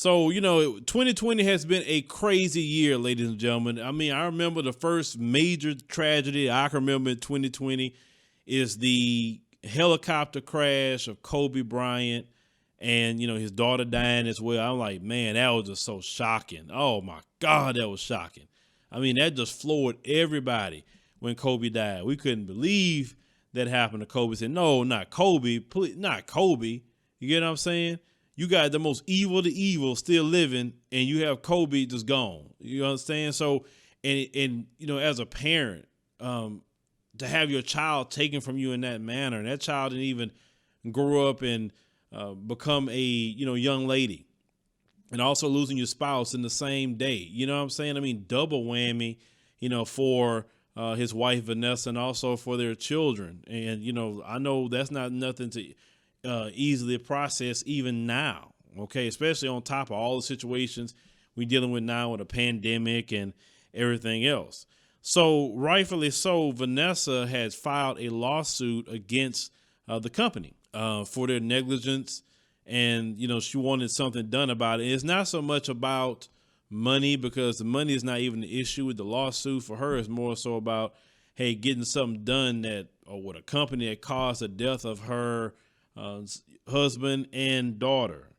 So, 2020 has been a crazy year, ladies and gentlemen. I mean, I remember the first major tragedy I can remember in 2020 is the helicopter crash of Kobe Bryant and, his daughter dying as well. I'm like, man, that was just so shocking. Oh, my God, that was shocking. I mean, that just floored everybody when Kobe died. We couldn't believe that happened to Kobe. Said, no, not Kobe. Please, not Kobe. You get what I'm saying? You got the most evil of the evil still living, and you have Kobe just gone. You understand? So, and as a parent, to have your child taken from you in that manner, and that child didn't even grow up and become a young lady, and also losing your spouse in the same day. You know what I'm saying? I mean, double whammy. For his wife Vanessa, and also for their children. And I know that's not nothing to easily process even now, okay, especially on top of all the situations we're dealing with now with a pandemic and everything else. So rightfully so, Vanessa has filed a lawsuit against the company for their negligence, and she wanted something done about it. It's not so much about money, because the money is not even the issue with the lawsuit. For her, it's more so about, hey, getting something done with a company that caused the death of her husband and daughter.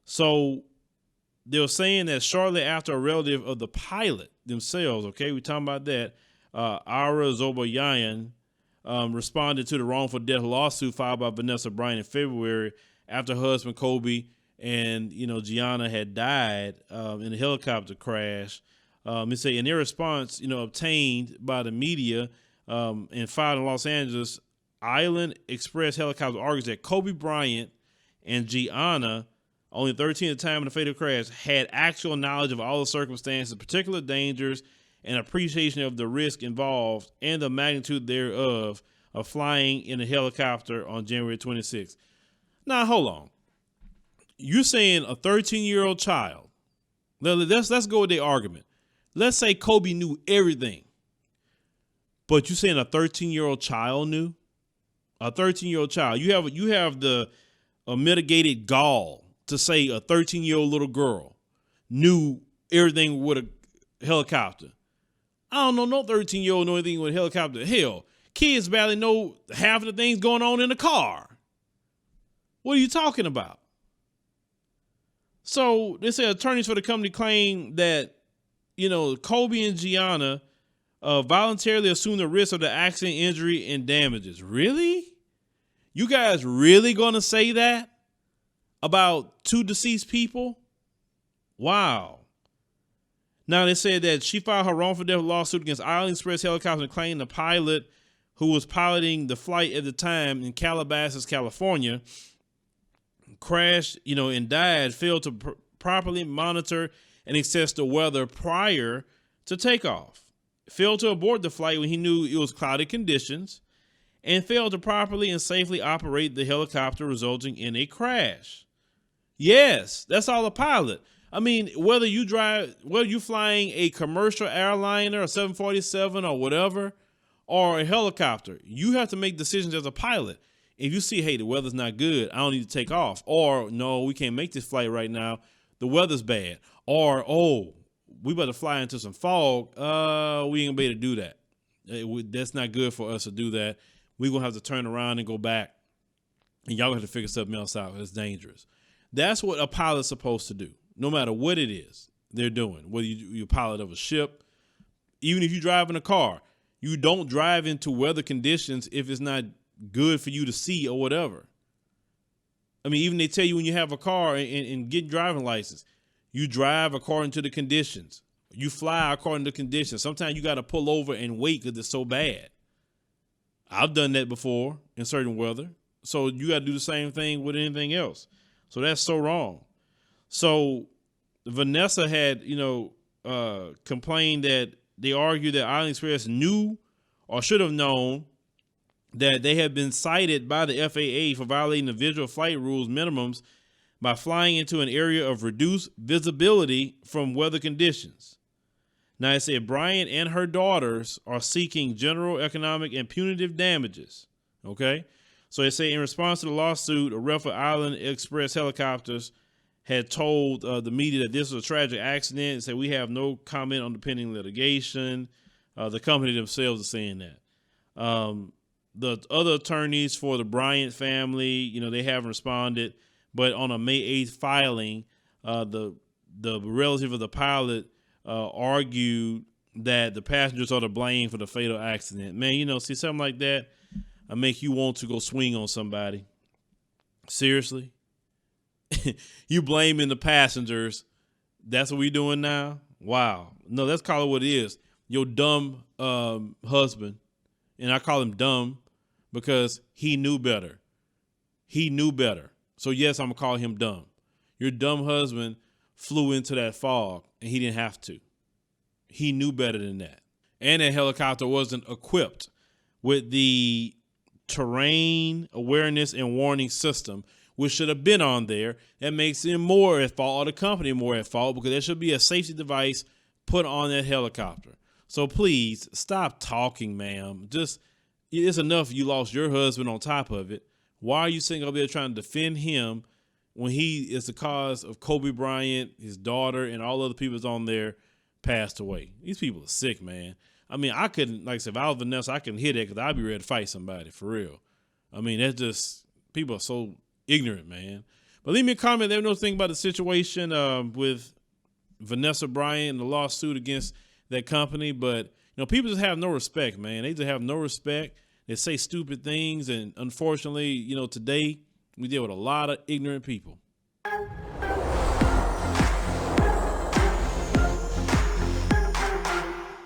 So they were saying that shortly after a relative of the pilot themselves, okay, we're talking about that, Ara Zobayan responded to the wrongful death lawsuit filed by Vanessa Bryant in February after her husband Kobe and Gianna had died in a helicopter crash. It say in their response, obtained by the media and filed in Los Angeles, Island Express Helicopter argues that Kobe Bryant and Gianna, only 13 at the time of the fatal crash, had actual knowledge of all the circumstances, particular dangers, and appreciation of the risk involved and the magnitude thereof of flying in a helicopter on January 26th. Now, hold on. You're saying a 13-year-old child. Let's go with the argument. Let's say Kobe knew everything, but you're saying a 13-year-old child knew? A 13-year-old child. You have the mitigated gall to say a 13-year-old little girl knew everything with a helicopter. I don't know no 13-year-old know anything with a helicopter. Hell, kids barely know half of the things going on in the car. What are you talking about? So they say attorneys for the company claim that, Kobe and Gianna voluntarily assumed the risk of the accident, injury, and damages. Really? You guys really going to say that about two deceased people? Wow. Now they said that she filed her wrongful death lawsuit against Island Express Helicopter and claimed the pilot who was piloting the flight at the time in Calabasas, California, crashed, and died, failed to properly monitor and assess the weather prior to takeoff, failed to abort the flight when he knew it was cloudy conditions, and failed to properly and safely operate the helicopter, resulting in a crash. Yes, that's all a pilot. I mean, whether you're flying a commercial airliner, a 747 or whatever, or a helicopter, you have to make decisions as a pilot. If you see, hey, the weather's not good, I don't need to take off. Or, no, we can't make this flight right now, the weather's bad. Or, oh, we better fly into some fog. We ain't gonna be able to do that. That's not good for us to do that. We're gonna have to turn around and go back. And y'all have to figure something else out. It's dangerous. That's what a pilot's supposed to do, no matter what it is they're doing. Whether you're a pilot of a ship, even if you drive in a car, you don't drive into weather conditions if it's not good for you to see or whatever. I mean, even they tell you when you have a car and get driving license, you drive according to the conditions. You fly according to conditions. Sometimes you got to pull over and wait because it's so bad. I've done that before in certain weather. So you got to do the same thing with anything else. So that's so wrong. So Vanessa had, complained that they argued that Island Express knew or should have known that they had been cited by the FAA for violating the visual flight rules minimums by flying into an area of reduced visibility from weather conditions. Now, it said Bryant and her daughters are seeking general economic and punitive damages. Okay. So it say in response to the lawsuit, a rep for Island Express Helicopters had told the media that this was a tragic accident and said we have no comment on the pending litigation. The company themselves are saying that. The other attorneys for the Bryant family, they haven't responded. But on a May 8th filing, the relative of the pilot argued that the passengers are to blame for the fatal accident. Man, see something like that, I make you want to go swing on somebody. Seriously? You blaming the passengers. That's what we doing now? Wow. No, let's call it what it is. Your dumb husband, and I call him dumb because he knew better. He knew better. So yes, I'm going to call him dumb. Your dumb husband flew into that fog and he didn't have to. He knew better than that. And that helicopter wasn't equipped with the terrain awareness and warning system, which should have been on there. That makes him more at fault, or the company more at fault, because there should be a safety device put on that helicopter. So please stop talking, ma'am. It's enough you lost your husband on top of it. Why are you sitting over there trying to defend him when he is the cause of Kobe Bryant, his daughter, and all other people that's on there passed away? These people are sick, man. I mean, I couldn't, like I said, if I was Vanessa, I couldn't hear that because I'd be ready to fight somebody, for real. I mean, that's just, people are so ignorant, man. But leave me a comment. Let me know what you think about the situation with Vanessa Bryant and the lawsuit against that company. But, people just have no respect, man. They just have no respect. They say stupid things. And unfortunately, today we deal with a lot of ignorant people.